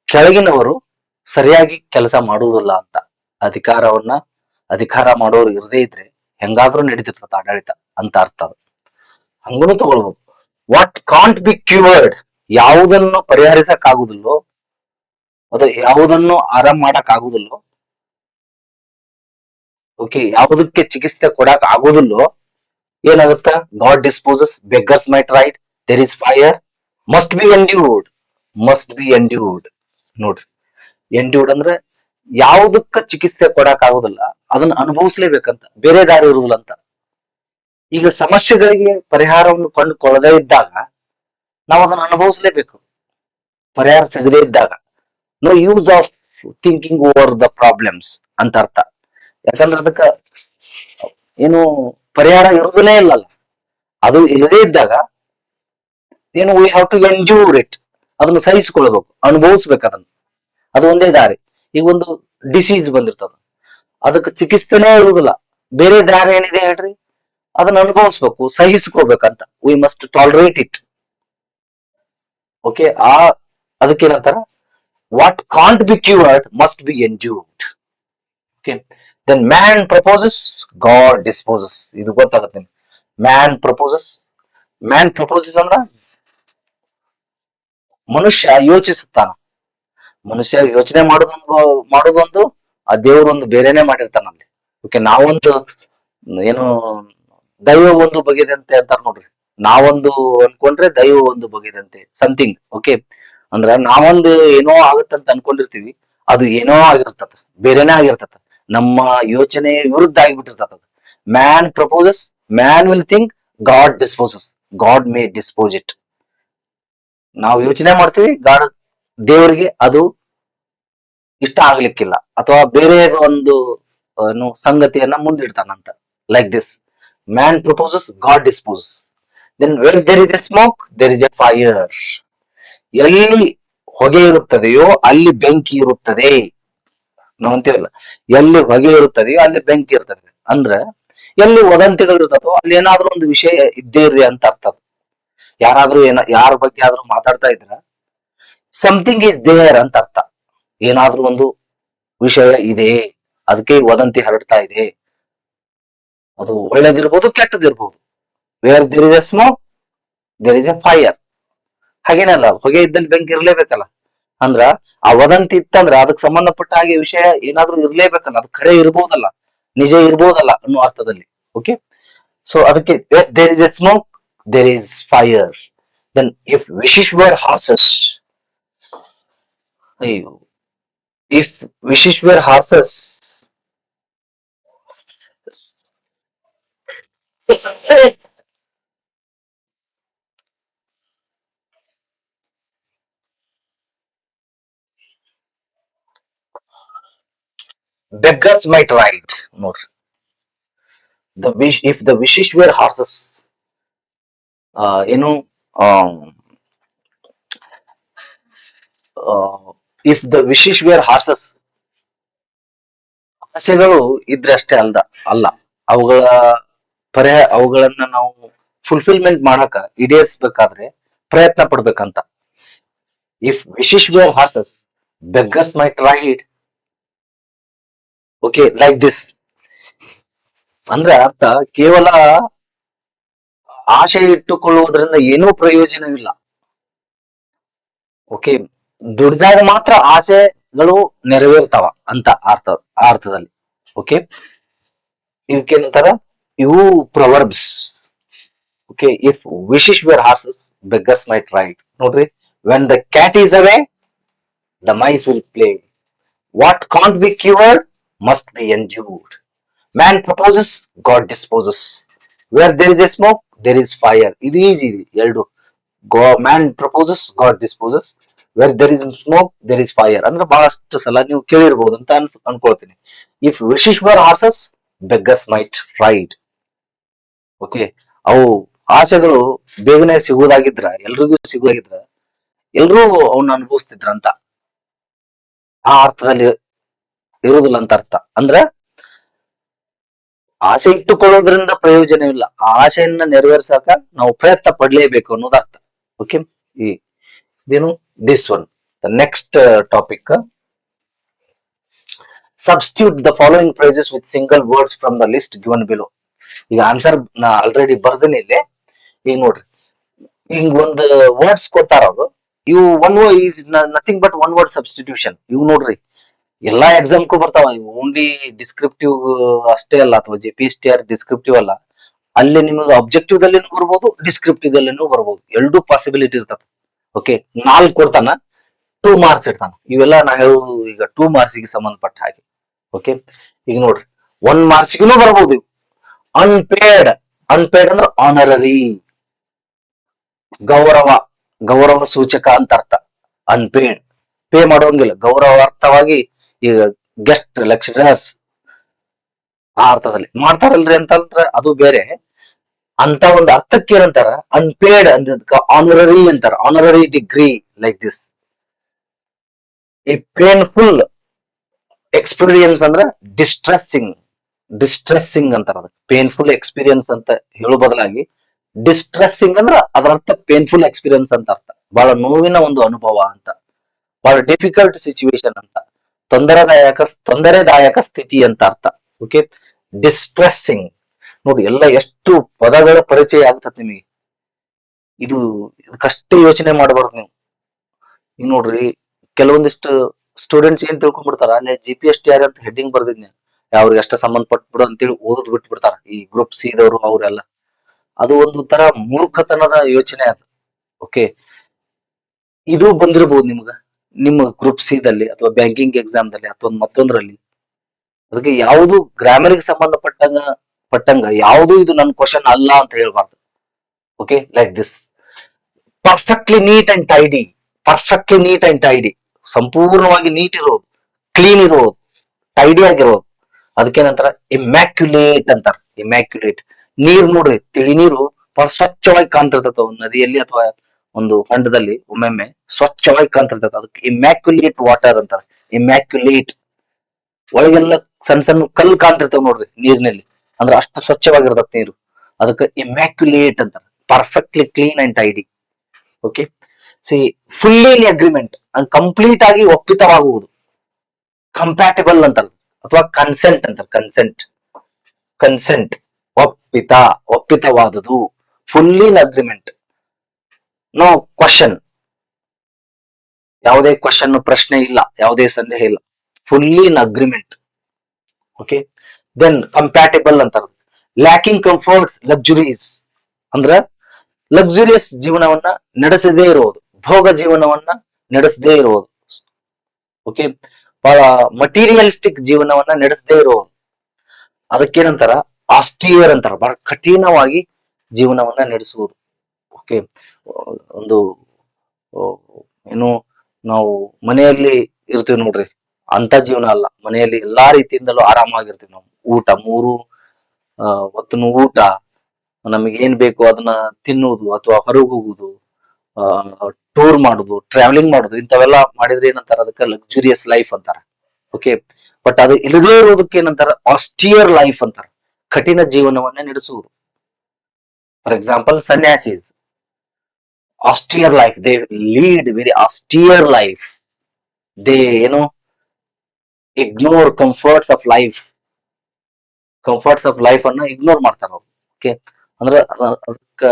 ಕೆಳಗಿನವರು ಸರಿಯಾಗಿ ಕೆಲಸ ಮಾಡುವುದಿಲ್ಲ ಅಂತ. ಅಧಿಕಾರ ಮಾಡೋರು ಇರದೇ ಇದ್ರೆ ಹೆಂಗಾದ್ರೂ ನಡೀತಿರ್ತದ ಆಡಳಿತ ಅಂತ ಅರ್ಥ. ಹಂಗೂ ತಗೊಳ್ಬಹುದು. ವಾಟ್ ಕಾಂಟ್ ಬಿ ಕ್ಯೂರ್ಡ್, ಯಾವುದನ್ನು ಪರಿಹರಿಸಕ್ ಆಗುದಿಲ್ಲೋ, ಅದು ಯಾವುದನ್ನು ಆರಾಮ್ ಮಾಡಕ್ ಆಗುದಿಲ್ಲೋ, ಓಕೆ, ಯಾವುದಕ್ಕೆ ಚಿಕಿತ್ಸೆ ಕೊಡಕ್ ಆಗುದಿಲ್ಲೋ, ಏನಾಗುತ್ತ, God disposes, beggars might right, there is fire, must be endured. ನೋಡ್ರಿ, ಎಂಡ್ಯೂರ್ಡ್ ಅಂದ್ರೆ ಯಾವುದಕ್ಕ ಚಿಕಿತ್ಸೆ ಕೊಡಕ್ ಆಗುದಿಲ್ಲ ಅದನ್ನ ಅನುಭವಿಸ್ಲೇಬೇಕಂತ, ಬೇರೆ ದಾರಿ ಇರುದಿಲ್ಲ ಅಂತ. ಈಗ ಸಮಸ್ಯೆಗಳಿಗೆ ಪರಿಹಾರವನ್ನು ಕಂಡುಕೊಳ್ಳದೇ ಇದ್ದಾಗ ನಾವು ಅದನ್ನ ಅನುಭವಿಸ್ಲೇಬೇಕು, ಪರಿಹಾರ ಸಿಗದೇ ಇದ್ದಾಗ. No use of thinking over the problems ಅಂತ ಅರ್ಥ. ಯಾಕಂದ್ರೆ ಅದಕ್ಕ ಏನು ಪರಿಹಾರ ಇರುವುದನೇ ಇಲ್ಲಲ್ಲ. ಅದು ಇಲ್ಲದೇ ಇದ್ದಾಗ ಏನು we have to endure it, ಅದನ್ನು ಸಹಿಸಿಕೊಳ್ಬೇಕು, ಅನುಭವಿಸ್ಬೇಕು ಅದನ್ನ. ಅದು ಒಂದೇ ದಾರಿ. ಈಗ ಒಂದು ಡಿಸೀಸ್ ಬಂದಿರ್ತದ, ಅದಕ್ಕೆ ಚಿಕಿತ್ಸೆನೇ ಇರುವುದಿಲ್ಲ, ಬೇರೆ ದಾರಿ ಏನಿದೆ ಹೇಳ್ರಿ? ಅದನ್ನ ಅನುಭವಿಸ್ಬೇಕು, ಸಹಿಸ್ಕೋಬೇಕಂತ. We must tolerate it. Okay, ಅದಕ್ಕೇನಂತಾರ, what can't be cured must be endured. Okay, then man proposes, God disposes. ಇದು ಗೊತ್ತಾಗುತ್ತೆ. ಮ್ಯಾನ್ ಪ್ರಪೋಸಸ್ ಅಂದ್ರ ಮನುಷ್ಯ ಯೋಚಿಸುತ್ತಾನ. ಮನುಷ್ಯ ಯೋಚನೆ ಮಾಡೋದೊಂದು, ಆ ದೇವರೊಂದು ಬೇರೆನೆ ಮಾಡಿರ್ತಾನಲ್ಲಿ. ಓಕೆ, ನಾವೊಂದು ಏನು ದೈವ ಒಂದು ಬಗೆದಂತೆ ಅಂತಾರ ನೋಡ್ರಿ. ನಾವೊಂದು ಅನ್ಕೊಂಡ್ರೆ ದೈವ ಒಂದು ಬಗೆದಂತೆ, ಸಮಥಿಂಗ್. ಓಕೆ, ಅಂದ್ರ ನಾವೊಂದು ಏನೋ ಆಗತ್ತಂತ ಅನ್ಕೊಂಡಿರ್ತೀವಿ, ಅದು ಏನೋ ಆಗಿರ್ತದ, ಬೇರೆನೇ ಆಗಿರ್ತದ. ನಮ್ಮ ಯೋಚನೆ ವಿರುದ್ಧ ಆಗಿಬಿಟ್ಟಿರ್ತದ. Man proposes, man will think, God disposes. God may dispose it. ನಾವು ಯೋಚನೆ ಮಾಡ್ತೀವಿ, ದೇವರಿಗೆ ಅದು ಇಷ್ಟ ಆಗ್ಲಿಕ್ಕಿಲ್ಲ, ಅಥವಾ ಬೇರೆ ಒಂದು ಸಂಗತಿಯನ್ನ ಮುಂದಿಡ್ತಾನಂತ. Like this, man proposes, God disposes. Then where there is a smoke, there is a fire. ಎಲ್ಲಿ ಹೊಗೆ ಇರುತ್ತದೆಯೋ ಅಲ್ಲಿ ಬೆಂಕಿ ಇರುತ್ತದೆ. ನಾವು ಅಂತೀವಲ್ಲ, ಎಲ್ಲಿ ಹೊಗೆ ಇರುತ್ತದೆಯೋ ಅಲ್ಲಿ ಬೆಂಕಿ ಇರ್ತದೆ. ಅಂದ್ರೆ ಎಲ್ಲಿ ವದಂತಿಗಳು ಇರ್ತದೋ ಅಲ್ಲಿ ಏನಾದ್ರೂ ಒಂದು ವಿಷಯ ಇದ್ದೇ ಇರ್ರಿ ಅಂತ ಅರ್ಥ. ಯಾರಾದ್ರೂ ಯಾರ ಬಗ್ಗೆ ಆದ್ರೂ ಮಾತಾಡ್ತಾ ಇದ್ರ ಸಮಥಿಂಗ್ ಈಸ್ ದೇರ್ ಅಂತ ಅರ್ಥ. ಏನಾದ್ರೂ ಒಂದು ವಿಷಯ ಇದೆ, ಅದಕ್ಕೆ ವದಂತಿ ಹರಡ್ತಾ ಇದೆ. ಅದು ಒಳ್ಳೇದಿರ್ಬೋದು, ಕೆಟ್ಟದಿರ್ಬೋದು. Where there is a smoke, there is a fire. ಹಾಗೇನಲ್ಲ, ಹೊಗೆ ಇದ್ದಲ್ಲಿ ಬೆಂಕಿ ಇರ್ಲೇಬೇಕಲ್ಲ. ಅಂದ್ರ ಆ ವದಂತಿ ಇತ್ತಂದ್ರ ಅದಕ್ಕೆ ಸಂಬಂಧಪಟ್ಟ ಹಾಗೆ ವಿಷಯ ಏನಾದ್ರೂ ಇರ್ಲೇಬೇಕಲ್ಲ, ಅದು ಖರೆ ಇರ್ಬೋದಲ್ಲ, ನಿಜ ಇರ್ಬೋದಲ್ಲ ಅನ್ನೋ ಅರ್ಥದಲ್ಲಿ. ಓಕೆ, ಸೊ ಅದಕ್ಕೆ there is a smoke, there is fire. Then if wishes were horses, if wishes were horses, beggars might ride. More, if the wishes were horses, you know, if the wishes were horses, ಆಸೆಗಳು ಇದ್ರಷ್ಟೇ ಅಲ್ಲ, ಅವುಗಳ ಅವುಗಳನ್ನ ನಾವು fulfilment ಮಾಡಕ, ಈಡೇರಿಸಬೇಕಾದ್ರೆ ಪ್ರಯತ್ನ ಪಡ್ಬೇಕಂತ. If wishes were horses, beggars might ride. Okay, like this. ಅಂದ್ರೆ ಅರ್ಥ, ಕೇವಲ ಆಶೆ ಇಟ್ಟುಕೊಳ್ಳುವುದರಿಂದ ಏನೂ ಪ್ರಯೋಜನವಿಲ್ಲ. ಓಕೆ, ದುಡಿದಾಗ ಮಾತ್ರ ಆಸೆಗಳು ನೆರವೇರ್ತಾವ ಅಂತ ಅರ್ಥದಲ್ಲಿ. ಓಕೆ, ಇವಕ್ಕೇನಂತಾರ, ಇವು proverbs. Okay, if wishes were horses, beggars might ride. ನೋಡ್ರಿ, when the cat is away, the mice will play. What can't be cured must be endured. Man proposes, God disposes. Where there is a smoke, there is fire. ಇದು easy ಇದೆ ಎರಡು. Man proposes, God disposes. Where there is smoke, there is fire. ಅಂದ್ರೆ ಬಹಳಷ್ಟು ಸಲ ನೀವು ಕೇಳಿರ್ಬೋದು ಅಂತ ಅನ್ಕೊಳ್ತೀನಿ. If wishes were horses, beggars might ride. Okay, ಅವು ಆಸೆಗಳು ಬೇಗನೆ ಸಿಗುವುದಾಗಿದ್ರ, ಎಲ್ರಿಗೂ ಸಿಗುವುದಾಗಿದ್ರ ಎಲ್ರೂ ಅವನ್ನ ಅನುಭವಿಸ್ತಿದ್ರಂತ. ಆ ಅರ್ಥದಲ್ಲಿ ಇರುವುದಿಲ್ಲ ಅಂತ ಅರ್ಥ. ಅಂದ್ರೆ ಆಸೆ ಇಟ್ಟುಕೊಳ್ಳೋದ್ರಿಂದ ಪ್ರಯೋಜನವಿಲ್ಲ, ಆ ಆಸೆಯನ್ನ ನೆರವೇರ್ಸಕ ನಾವು ಪ್ರಯತ್ನ ಪಡ್ಲೇಬೇಕು ಅನ್ನೋದು ಅರ್ಥ. ಓಕೆ, ಇದೇನು this one. The next topic, substitute the following phrases with single words from the list given below. ಈಗ ಆನ್ಸರ್ ನಾ ಆಲ್ರೆಡಿ ಬರ್ದಿನಿ ಇಲ್ಲಿ. ಈಗ ನೋಡ್ರಿ, ಹಿಂಗ್ ಒಂದು ವರ್ಡ್ಸ್ ಕೊಡ್ತಾರ ಅವರು. ಇವು is nothing but one word substitution. ಇವು ನೋಡ್ರಿ, ಎಲ್ಲಾ ಎಕ್ಸಾಮ್ಗೂ ಬರ್ತಾವ. ಇವು ಓನ್ಲಿ ಡಿಸ್ಕ್ರಿಪ್ಟಿವ್ ಅಷ್ಟೇ ಅಲ್ಲ, ಅಥವಾ JPSTR ಡಿಸ್ಕ್ರಿಪ್ಟಿವ್ ಅಲ್ಲ. ಅಲ್ಲಿ ನಿಮಗೆ ಅಬ್ಜೆಕ್ಟಿವ್ ದಲ್ಲಿನೂ ಬರ್ಬೋದು, ಡಿಸ್ಕ್ರಿಪ್ಟಿವ್ ದಲ್ಲಿನೂ ಬರ್ಬೋದು. ಎರಡು ಪಾಸಿಬಿಲಿಟಿ ಇರ್ತದೆ. ಓಕೆ, 4 ಕೊಡ್ತಾನ. 2 ಮಾರ್ಕ್ಸ್ ಇಡ್ತಾನ. ಇವೆಲ್ಲ ನಾ ಹೇಳುದು ಈಗ 2 ಮಾರ್ಕ್ಸಿಗೆ ಸಂಬಂಧಪಟ್ಟ ಹಾಗೆ. ಓಕೆ, ಈಗ ನೋಡ್ರಿ 1 ಮಾರ್ಕ್ಸಿಗೂ ಬರ್ಬೋದು. ಅನ್ಪೇಡ್, ಅನ್ಪೇಡ್ ಅಂದ್ರೆ ಆನರರಿ, ಗೌರವ, ಗೌರವ ಸೂಚಕ ಅಂತ ಅರ್ಥ. ಅನ್ಪೇಡ್ ಪೇ ಮಾಡೋಂಗಿಲ್ಲ, ಗೌರವಾರ್ಥವಾಗಿ ಈಗ ಗೆಸ್ಟ್ ಲೆಕ್ಚರರ್ಸ್ ಆ ಅರ್ಥದಲ್ಲಿ ಮಾಡ್ತಾರಲ್ರಿ ಅಂತಂದ್ರ ಅದು ಬೇರೆ. ಅಂತ ಒಂದು ಅರ್ಥಕ್ಕೆ ಏನಂತಾರ, ಅನ್ಪೇಡ್ ಅಂದಕ್ಕ ಆನರರಿ ಅಂತಾರ, ಆನರರಿ ಡಿಗ್ರಿ ಲೈಕ್ ದಿಸ್. ಈ ಪೇನ್ಫುಲ್ ಎಕ್ಸ್ಪೀರಿಯನ್ಸ್ ಅಂದ್ರ ಡಿಸ್ಟ್ರೆಸ್ಸಿಂಗ್, ಡಿಸ್ಟ್ರೆಸ್ಸಿಂಗ್ ಅಂತಾರ ಅದಕ್ಕೆ. ಪೇನ್ಫುಲ್ ಎಕ್ಸ್ಪೀರಿಯನ್ಸ್ ಅಂತ ಹೇಳೋ ಬದಲಾಗಿ ಡಿಸ್ಟ್ರೆಸ್ಸಿಂಗ್ ಅಂದ್ರ ಅದರ ಅರ್ಥ ಪೇನ್ಫುಲ್ ಎಕ್ಸ್ಪೀರಿಯನ್ಸ್ ಅಂತ ಅರ್ಥ, ಬಹಳ ನೋವಿನ ಒಂದು ಅನುಭವ ಅಂತ, ಬಹಳ ಡಿಫಿಕಲ್ಟ್ ಸಿಚುವೇಶನ್ ಅಂತ, ತೊಂದರೆದಾಯಕ ಸ್ಥಿತಿ ಅಂತ ಅರ್ಥ. ಓಕೆ, ಡಿಸ್ಟ್ರೆಸ್ಸಿಂಗ್ ನೋಡಿ, ಎಲ್ಲ ಎಷ್ಟು ಪದಗಳ ಪರಿಚಯ ಆಗ್ತದೆ ನಿಮಗೆ. ಇದು ಇದಕ್ಕಷ್ಟೇ ಯೋಚನೆ ಮಾಡಬಾರ್ದು ನೀವು. ಈಗ ನೋಡ್ರಿ, ಕೆಲವೊಂದಿಷ್ಟು ಸ್ಟೂಡೆಂಟ್ಸ್ ಏನ್ ತಿಳ್ಕೊಂಡ್ಬಿಡ್ತಾರ, ಅಲ್ಲೇ GPSTR ಅಂತ ಹೆಡ್ಡಿಂಗ್ ಬರ್ದಿದ್ನಿ, ಅವ್ರಿಗೆ ಅಷ್ಟ ಸಂಬಂಧಪಟ್ಬಿಡು ಅಂತೇಳಿ ಓದದ್ ಬಿಟ್ಟು ಬಿಡ್ತಾರ ಈ ಗ್ರೂಪ್ ಸಿ ದವರು ಅವರೆಲ್ಲ. ಅದು ಒಂದು ತರ ಮೂರ್ಖತನದ ಯೋಚನೆ ಅದು. ಓಕೆ, ಇದು ಬಂದಿರಬಹುದು ನಿಮ್ಗ, ನಿಮ್ಮ ಗ್ರೂಪ್ ಸಿ ದಲ್ಲಿ ಅಥವಾ ಬ್ಯಾಂಕಿಂಗ್ ಎಕ್ಸಾಮ್ ದಲ್ಲಿ ಅಥವಾ ಮತ್ತೊಂದ್ರಲ್ಲಿ. ಅದಕ್ಕೆ ಯಾವುದು ಗ್ರಾಮರ್ಗೆ ಪಟ್ಟಂಗ ಯಾವುದು ಇದು ನನ್ನ ಕ್ವಶನ್ ಅಲ್ಲ ಅಂತ ಹೇಳ್ಬಾರ್ದು. Okay, like this. Perfectly neat and tidy, perfectly neat and tidy, ಸಂಪೂರ್ಣವಾಗಿ ನೀಟ್ ಇರೋದು, ಕ್ಲೀನ್ ಇರೋದು, ಟೈಡಿ ಆಗಿರೋದು. ಅದಕ್ಕೇನಂತಾರ ಇಮ್ಯಾಕ್ಯುಲೇಟ್ ಅಂತಾರ. ಇಮ್ಯಾಕ್ಯುಲೇಟ್. ನೀರ್ ನೋಡ್ರಿ, ತಿಳಿ ನೀರು ಬಹಳ ಸ್ವಚ್ಛವಾಗಿ ಕಾಣ್ತಿರ್ತದ ಒಂದು ನದಿಯಲ್ಲಿ ಅಥವಾ ಒಂದು ಹೊಂಡದಲ್ಲಿ, ಒಮ್ಮೊಮ್ಮೆ ಸ್ವಚ್ಛವಾಗಿ ಕಾಣ್ತಿರ್ತದ, ಅದಕ್ಕೆ ಇಮ್ಯಾಕ್ಯುಲೇಟ್ ವಾಟರ್ ಅಂತಾರ. ಇಮ್ಯಾಕ್ಯುಲೇಟ್. ಒಳಗೆಲ್ಲ ಸಣ್ಣ ಸಣ್ಣ ಕಲ್ಲು ಕಾಣ್ತಿರ್ತಾವ ನೋಡ್ರಿ ನೀರಿನಲ್ಲಿ, ಅಂದ್ರೆ ಅಷ್ಟು ಸ್ವಚ್ಛವಾಗಿರ್ತದ ನೀರು, ಅದಕ್ಕೆ ಇಮ್ಯಾಕ್ಯುಲೇಟ್ ಅಂತಾರ. Perfectly clean and tidy. Okay, see fully in agreement, complete ಆಗಿ ಒಪ್ಪಿತವಾಗುವುದು. ಕಂಪ್ಯಾಟಿಬಲ್ ಅಂತಾರೆ ಅಥವಾ ಕನ್ಸೆಂಟ್ ಅಂತಾರೆ. ಕನ್ಸೆಂಟ್, ಕನ್ಸೆಂಟ್ ಒಪ್ಪಿತವಾದುದು. Fully in agreement, no question, ಯಾವುದೇ ಕ್ವಶನ್ ಪ್ರಶ್ನೆ ಇಲ್ಲ, ಯಾವುದೇ ಸಂದೇಹ ಇಲ್ಲ, fully in agreement. Okay, then compatible ಅಂತಾರೆ. ಲ್ಯಾಕಿಂಗ್ ಕಂಫರ್ಟ್ಸ್ ಲಕ್ಸುರೀಸ್ ಅಂದ್ರ ಲಕ್ಸುರಿಯಸ್ ಜೀವನವನ್ನ ನಡೆಸದೇ ಇರುವುದು, ಭೋಗ ಜೀವನವನ್ನ ನಡೆಸದೇ ಇರುವುದು. ಓಕೆ, ಬಹಳ ಮಟೀರಿಯಲಿಸ್ಟಿಕ್ ಜೀವನವನ್ನ ನಡೆಸದೇ ಇರುವುದು. ಅದಕ್ಕೇನಂತಾರ ಆಸ್ಟಿಯರ್ ಅಂತಾರ, ಬಹಳ ಕಠಿಣವಾಗಿ ಜೀವನವನ್ನ ನಡೆಸುವುದು. ಓಕೆ, ಒಂದು ಏನು ನಾವು ಮನೆಯಲ್ಲಿ ಇರ್ತೀವಿ ನೋಡ್ರಿ, ಅಂತ ಜೀವನ ಅಲ್ಲ. ಮನೆಯಲ್ಲಿ ಎಲ್ಲಾ ರೀತಿಯಿಂದಲೂ ಆರಾಮಾಗಿರ್ತೀವಿ ನಾವು. ಊಟ, ಹೊತ್ತಿನ ಊಟ, ನಮಗೆ ಏನ್ ಬೇಕು ಅದನ್ನ ತಿನ್ನುವುದು ಅಥವಾ ಹೊರಗೆ ಹೋಗುವುದು, ಟೂರ್ ಮಾಡುದು, ಟ್ರಾವೆಲಿಂಗ್ ಮಾಡುದು, ಇಂಥವೆಲ್ಲ ಮಾಡಿದ್ರೆ ಏನಂತಾರ, ಅದಕ್ಕೆ ಲಕ್ಸುರಿಯಸ್ ಲೈಫ್ ಅಂತಾರ. ಓಕೆ, ಬಟ್ ಅದು ಇಲ್ಲದೇ ಇರೋದಕ್ಕೆ ಏನಂತಾರ ಆಸ್ಟಿಯರ್ ಲೈಫ್ ಅಂತಾರ, ಕಠಿಣ ಜೀವನವನ್ನ ನಡೆಸುವುದು. For example sannyasis, austere life, they lead very austere life, they ignore comforts of life ಅನ್ನ ಇಗ್ನೋರ್ ಮಾಡ್ತಾರ ಅವ್ರು. ಓಕೆ, ಅಂದ್ರೆ ಅದಕ್ಕ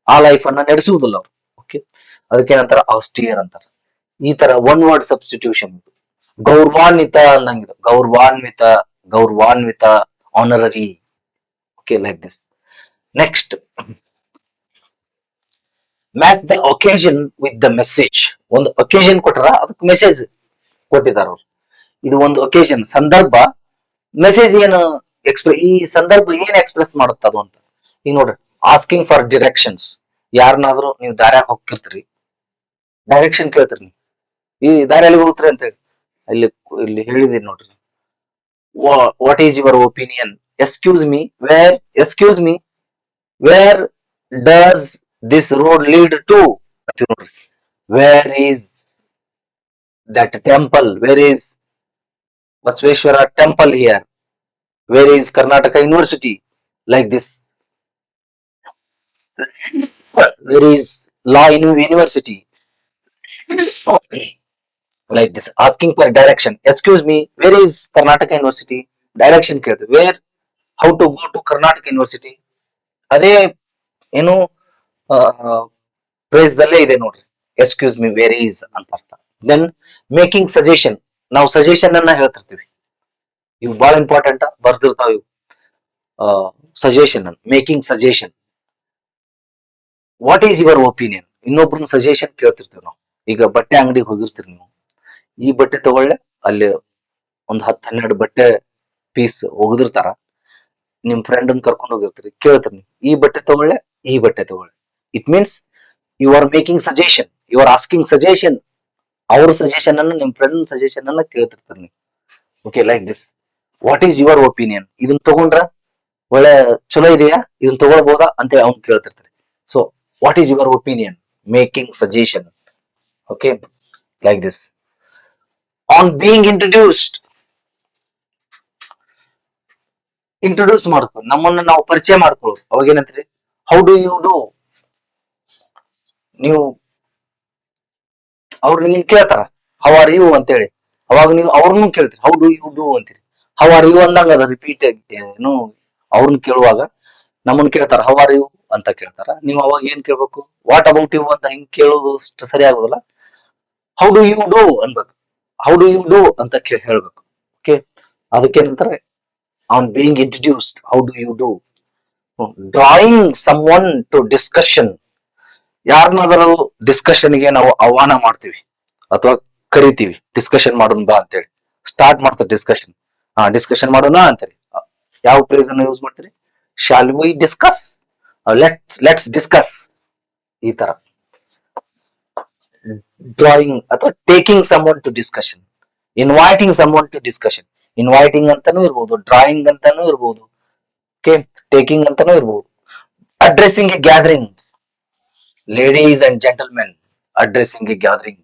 ಆ ಲೈಫ್ ಅನ್ನ ನಡೆಸುವುದಿಲ್ಲ ಅವ್ರು. ಓಕೆ, ಅದಕ್ಕೆ ಏನಂತಾರ austere ಅಂತಾರ. ಈ ತರ ಒನ್ ವರ್ಡ್ ಸಬ್ಸ್ಟಿಟ್ಯೂಷನ್. ಗೌರವಾನ್ವಿತ ಅನ್ನಂಗಿದ, ಗೌರವಾನ್ವಿತ, ಗೌರವಾನ್ವಿತ, honorary. Okay, like this. Next, match the occasion with the message. ಒಂದು ಒಕೇಶನ್ ಕೊಟ್ಟಾರ, ಅದಕ್ಕೆ ಮೆಸೇಜ್ ಕೊಟ್ಟಿದಾರ ಅವ್ರು. ಇದು ಒಂದು ಒಕೇಶನ್, ಸಂದರ್ಭ. ಮೆಸೇಜ್ ಏನು ಈ ಸಂದರ್ಭ ಏನ್ ಎಕ್ಸ್ಪ್ರೆಸ್ ಮಾಡುತ್ತದು ಅಂತ. ಈಗ ನೋಡ್ರಿ, ಆಸ್ಕಿಂಗ್ ಫಾರ್ ಡಿರೆಕ್ಷನ್ಸ್. ಯಾರನ್ನಾದ್ರೂ ನೀವು ದಾರ್ಯಾಗ ಹೋಗ್ತಿರ್ತೀರಿ, ಡೈರೆಕ್ಷನ್ ಕೇಳ್ತೀರಿ, ನೀವು ಈ ದಾರಿಯಲ್ಲಿ ಹೋಗ್ತೀರಿ ಅಂತ ಹೇಳಿ, ಇಲ್ಲಿ ಇಲ್ಲಿ ಹೇಳಿದೀನಿ ನೋಡ್ರಿ. What is your opinion? Excuse me, where does this road lead to? ನೋಡ್ರಿ, where is that temple? Where is Basaveshwara temple here? Where is Karnataka university? Like this. Where is law university? Like this. Asking for direction. Excuse me, where is Karnataka university? Direction ಕೇಳ್ತೀವಿ. Where, how to go to Karnataka university? ಅದೇ ಏನು praise ದಲ್ಲೇ ಇದೆ ನೋಡ್ರಿ, excuse me, where is ಅಂತ ಅರ್ಥ. Then making suggestion. ನಾವು suggestion ಅನ್ನ ಹೇಳ್ತಿರ್ತೀವಿ, ಇವು ಬಹಳ ಇಂಪಾರ್ಟೆಂಟ್, ಬರ್ದಿರ್ತಾವ ಇವು. Suggestion, making suggestion. What is your opinion? ಇನ್ನೊಬ್ರನ್ನ ಸಜೆಷನ್ ಕೇಳ್ತಿರ್ತೀವಿ ನಾವು. ಈಗ ಬಟ್ಟೆ ಅಂಗಡಿಗೆ ಹೋಗಿರ್ತೀರಿ ನೀವು, ಈ ಬಟ್ಟೆ ತಗೊಳ್ಳೆ, ಅಲ್ಲಿ ಒಂದ್ 10-12 ಬಟ್ಟೆ ಪೀಸ್ ಒಗದಿರ್ತಾರ, ನಿಮ್ ಫ್ರೆಂಡ್ ಕರ್ಕೊಂಡು ಹೋಗಿರ್ತೀರಿ, ಕೇಳ್ತೀರಿ ನೀವು, ಈ ಬಟ್ಟೆ ತಗೊಳ್ಳೆ, ಈ ಬಟ್ಟೆ ತಗೊಳ್ಳೆ. It means you are making suggestion, you are asking suggestion. ಅವ್ರ ಸಜೆಷನ್ ಅನ್ನ, ನಿಮ್ ಫ್ರೆಂಡ್ ಸಜೆಷನ್ ಅನ್ನ ಕೇಳ್ತಿರ್ತಾರೆ ನೀವು. Okay, like this. What is your opinion? ಇದನ್ನ ತಗೊಂಡ್ರ ಒಳ್ಳೆ ಚಲೋ ಇದೆಯಾ, ಇದನ್ನ ತಗೊಳ್ಬಹುದಾ ಅಂತ ಅವ್ನು ಕೇಳ್ತಿರ್ತಾರೆ. So what is your opinion? Making suggestion. Okay, like this. On being introduce ಮಾಡ್ಕೊ, ನಮ್ಮನ್ನ ನಾವು ಪರಿಚಯ ಮಾಡ್ಕೊಳ್ಳೋದು. ಅವಾಗ ಏನಂತ್ರಿ? How do you do? ನೀವು ಅವ್ರು ನಿಮ್ಗೆ ಕೇಳ್ತಾರ ಹೌ ಆರ್ ಯು ಅಂತೇಳಿ, ಅವಾಗ ನೀವು ಅವ್ರನ್ನು ಕೇಳ್ತೀರಿ ಹೌ ಡು ಯು ಡೂ ಅಂತೀರಿ. ಹೌ ಆರ್ ಯು ಅಂದಂಗ ಅದ ರಿಪೀಟ್ ಏನು, ಅವ್ರನ್ನ ಕೇಳುವಾಗ ನಮ್ಮನ್ನ ಕೇಳ್ತಾರ ಹೌ ಆರ್ ಯು ಅಂತ ಕೇಳ್ತಾರ, ನೀವು ಅವಾಗ ಏನ್ ಕೇಳ್ಬೇಕು? ವಾಟ್ ಅಬೌಟ್ ಯು ಅಂತ ಹಿಂಗ್ ಕೇಳೋದು ಅಷ್ಟು ಸರಿ ಆಗೋದಿಲ್ಲ. ಹೌ ಡು ಯು ಡೂ ಅನ್ಬೇಕು, ಹೌ ಡು ಯು ಡೂ ಅಂತ ಹೇಳ್ಬೇಕು. ಓಕೆ, ಅದಕ್ಕೇನಂತಾರೆ on being introduced, how do you do. Drawing some one to discussion, ಯಾರನ್ನಾದರೂ ಡಿಸ್ಕಷನ್ಗೆ ನಾವು ಆಹ್ವಾನ ಮಾಡ್ತೀವಿ ಅಥವಾ ಕರಿತೀವಿ, ಡಿಸ್ಕಷನ್ ಮಾಡೋಣ ಬಾ ಅಂತೇಳಿ ಸ್ಟಾರ್ಟ್ ಮಾಡ್ತಾರೆ ಡಿಸ್ಕಷನ್. ಡಿಸ್ಕಷನ್ ಮಾಡೋಣ ಅಂತೇಳಿ ಯಾವ ಫ್ರೇಸ್ ಅನ್ನ ಯೂಸ್ ಮಾಡ್ತೀರಿ? Shall we discuss, let's discuss, ಈ ತರ. ಡ್ರಾಯಿಂಗ್ ಅಥವಾ taking some one to discussion, inviting some one to discussion. Inviting ಅಂತಾನೂ ಇರ್ಬೋದು, ಡ್ರಾಯಿಂಗ್ ಅಂತಾನೂ ಇರ್ಬೋದು, ಓಕೆ, ಟೇಕಿಂಗ್ ಅಂತಾನೂ ಇರ್ಬೋದು. Addressing a gathering, ladies and gentlemen, addressing a gathering.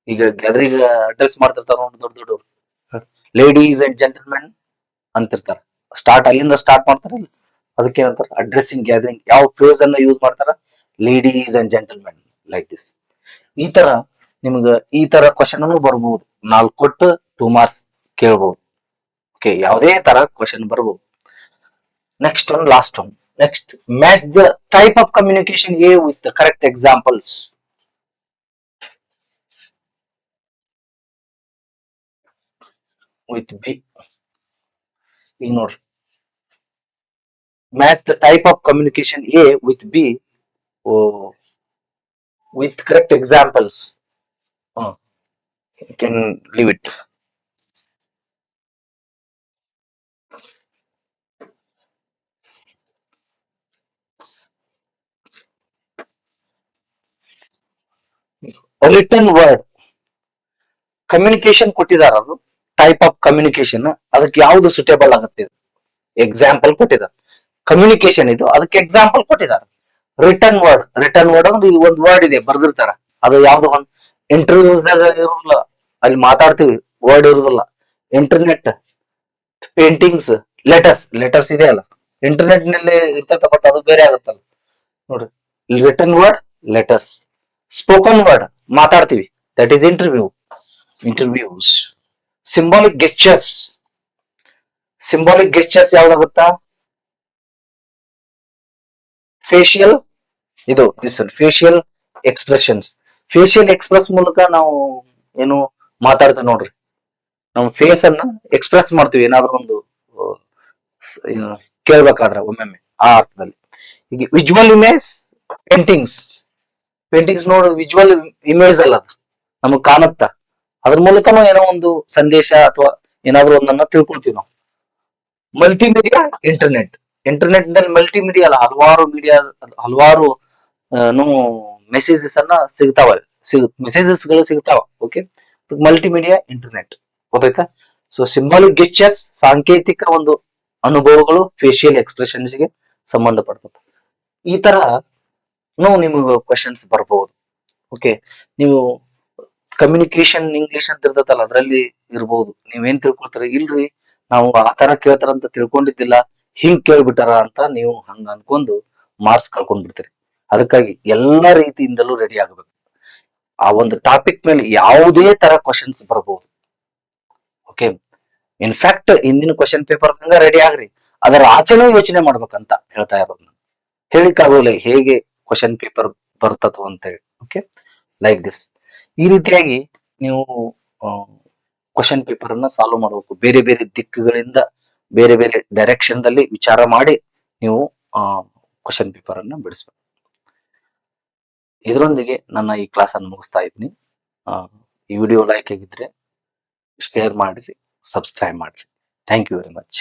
ಈಗ ಗ್ಯಾದರಿಂಗ್ ಅಡ್ರೆಸ್ ಮಾಡ್ತಿರ್ತಾರ ನೋಡಿ ದೊಡ್ಡ ದೊಡ್ಡವರು, ಲೇಡೀಸ್ ಅಂಡ್ ಜೆಂಟಲ್ಮೆನ್ ಅಂತಿರ್ತಾರ. ಸ್ಟಾರ್ಟ್ ಅಲ್ಲಿಂದ ಸ್ಟಾರ್ಟ್ ಮಾಡ್ತಾರಲ್ಲ, ಅದಕ್ಕೆ ಏನಂತಾರ? Addressing gathering. ಯಾವ ಫ್ರೇಸ್ ಅನ್ನ ಯೂಸ್ ಮಾಡ್ತಾರ? Ladies and gentlemen, like this. ಈ ತರ ನಿಮ್ಗ ಈ ತರ ಕ್ವಶನ್ ಅನ್ನು ಬರ್ಬಹುದು. 4 ಕೊಟ್ಟು 2 ಮಾರ್ಕ್ಸ್ ಕೇಳ್ಬಹುದು. ಓಕೆ, ಯಾವುದೇ ತರ ಕ್ವಶನ್ ಬರ್ಬಹುದು. Next one, last one. Next, match the type of communication A with the correct examples. With B. ಈಗ ನೋಡ್ರಿ, match the type of communication A with B with correct examples. You can leave it. A written word communication ಕೊಟ್ಟಿದಾರ, ಅದು type of communication, ಅದಕ್ಕೆ ಯಾವ್ದು suitable ಆಗುತ್ತೆ? Example ಕೊಟ್ಟಿದ್ದಾರೆ. Communication ಇದು, ಅದಕ್ಕೆ ಎಕ್ಸಾಂಪಲ್ ಕೊಟ್ಟಿದ್ದಾರೆ. ರಿಟರ್ನ್ ವರ್ಡ್, ರಿಟರ್ನ್ ವರ್ಡ್ ಅಂದ್ರೆ ಈಗ ಒಂದು ವರ್ಡ್ ಇದೆ ಬರ್ದಿರ್ತಾರ, ಅದು ಯಾವ್ದು ಒಂದು ಇಂಟರ್ವ್ಯೂಸ್ದಾಗ ಇರುದಿಲ್ಲ, ಅಲ್ಲಿ ಮಾತಾಡ್ತೀವಿ, ವರ್ಡ್ ಇರುದಿಲ್ಲ. ಇಂಟರ್ನೆಟ್, ಪೇಂಟಿಂಗ್ಸ್, ಲೆಟರ್ಸ್ ಇದೆ ಅಲ್ಲ, ಇಂಟರ್ನೆಟ್ ನಲ್ಲಿ ಇರ್ತೈತ, ಬಟ್ ಅದು ಬೇರೆ ಆಗುತ್ತಲ್ಲ ನೋಡ್ರಿ. Written word letters, spoken word ಮಾತಾಡ್ತೀವಿ, that is interviews. Symbolic gestures ಯಾವ್ದಾಗುತ್ತಾ? ಫೇಶಿಯಲ್, ಇದು ಫೇಶಿಯಲ್ ಎಕ್ಸ್ಪ್ರೆಷನ್ಸ್. ಫೇಶಿಯಲ್ ಎಕ್ಸ್ಪ್ರೆಸ್ ಮೂಲಕ ನಾವು ಏನು ಮಾತಾಡ್ತೀವಿ ನೋಡ್ರಿ, ನಾವು ಫೇಸ್ ಅನ್ನ ಎಕ್ಸ್ಪ್ರೆಸ್ ಮಾಡ್ತೀವಿ ಏನಾದ್ರೂ ಒಂದು ಕೇಳ್ಬೇಕಾದ್ರೆ ಒಮ್ಮೊಮ್ಮೆ, ಆ ಅರ್ಥದಲ್ಲಿ. ಈಗ ವಿಜುವಲ್ ಇಮೇಜ್, ಪೇಂಟಿಂಗ್ಸ್. ನೋಡಿ, ವಿಜುವಲ್ ಇಮೇಜ್ ಅಲ್ಲ, ಅದು ನಮಗ್ ಕಾಣುತ್ತ, ಅದ್ರ ಮೂಲಕನೂ ಏನೋ ಒಂದು ಸಂದೇಶ ಅಥವಾ ಏನಾದ್ರೂ ಒಂದನ್ನ ತಿಳ್ಕೊಳ್ತೀವಿ ನಾವು. ಮಲ್ಟಿಮೀಡಿಯಾ, ಇಂಟರ್ನೆಟ್ ನಲ್ಲಿ ಮಲ್ಟಿಮೀಡಿಯಾ ಅಲ್ಲ, ಹಲವಾರು ಮೆಸೇಜಸ್ ಅನ್ನ ಮೆಸೇಜಸ್ ಗಳು ಸಿಗ್ತಾವ. ಓಕೆ, ಮಲ್ಟಿಮೀಡಿಯಾ, ಇಂಟರ್ನೆಟ್, ಗೊತ್ತಾಯ್ತಾ? ಸೊ ಸಿಂಬಾಲಿಕ್ ಗೆಸ್ಚರ್ಸ್ ಸಾಂಕೇತಿಕ ಒಂದು ಅನುಭವಗಳು ಫೇಶಿಯಲ್ ಎಕ್ಸ್ಪ್ರೆಷನ್ಸ್ ಗೆ ಸಂಬಂಧಪಡ್ತದೆ. ಈ ತರ ನಿಮಗೆ ಕ್ವಶನ್ಸ್ ಬರಬಹುದು. ಓಕೆ, ನೀವು ಕಮ್ಯುನಿಕೇಶನ್ ಇಂಗ್ಲಿಷ್ ಅಂತ ಇರ್ತದಲ್ಲ, ಅದ್ರಲ್ಲಿ ಇರ್ಬೋದು. ನೀವೇನ್ ತಿಳ್ಕೊಳ್ತೀರಿ? ಇಲ್ರಿ, ನಾವು ಆ ತರ ಕೇಳ್ತಾರಂತ ತಿಳ್ಕೊಂಡಿದ್ದಿಲ್ಲ, ಹಿಂಗ್ ಕೇಳ್ಬಿಟ್ಟಾರ ಅಂತ ನೀವು ಹಂಗ ಅನ್ಕೊಂಡು ಮಾರ್ಕ್ಸ್ ಕಳ್ಕೊಂಡ್ ಬಿಡ್ತೀರಿ. ಅದಕ್ಕಾಗಿ ಎಲ್ಲಾ ರೀತಿಯಿಂದಲೂ ರೆಡಿ ಆಗಬೇಕು. ಆ ಒಂದು ಟಾಪಿಕ್ ಮೇಲೆ ಯಾವುದೇ ತರ ಕ್ವಶನ್ಸ್ ಬರಬಹುದು. ಓಕೆ, ಇನ್ಫ್ಯಾಕ್ಟ್ ಹಿಂದಿನ ಕ್ವಶನ್ ಪೇಪರ್ ರೆಡಿ ಆಗ್ರಿ, ಅದರ ಆಚೆನೂ ಯೋಚನೆ ಮಾಡ್ಬೇಕಂತ ಹೇಳ್ತಾ ಇರೋದು. ಹೇಳಿಕ್ಕಾಗೋಲ್ಲ ಹೇಗೆ ಕ್ವಶನ್ ಪೇಪರ್ ಬರ್ತದೋ ಅಂತ ಹೇಳಿ. Okay, like this. ಈ ರೀತಿಯಾಗಿ ನೀವು ಕ್ವಶನ್ ಪೇಪರ್ ಅನ್ನ ಸಾಲ್ವ್ ಮಾಡಬೇಕು. ಬೇರೆ ಬೇರೆ ದಿಕ್ಕುಗಳಿಂದ, ಬೇರೆ ಬೇರೆ ಡೈರೆಕ್ಷನ್ ದಲ್ಲಿ ವಿಚಾರ ಮಾಡಿ ನೀವು ಕ್ವಶನ್ ಪೇಪರ್ ಅನ್ನ ಬಿಡಿಸ್ಬೇಕು. ಇದರೊಂದಿಗೆ ನನ್ನ ಈ ಕ್ಲಾಸ್ ಅನ್ನು ಮುಗಿಸ್ತಾ ಇದ್ದೀನಿ. ಈ ವಿಡಿಯೋ ಲೈಕ್ ಆಗಿದ್ರೆ ಶೇರ್ ಮಾಡಿರಿ, ಸಬ್ಸ್ಕ್ರೈಬ್ ಮಾಡಿರಿ. Thank you very much.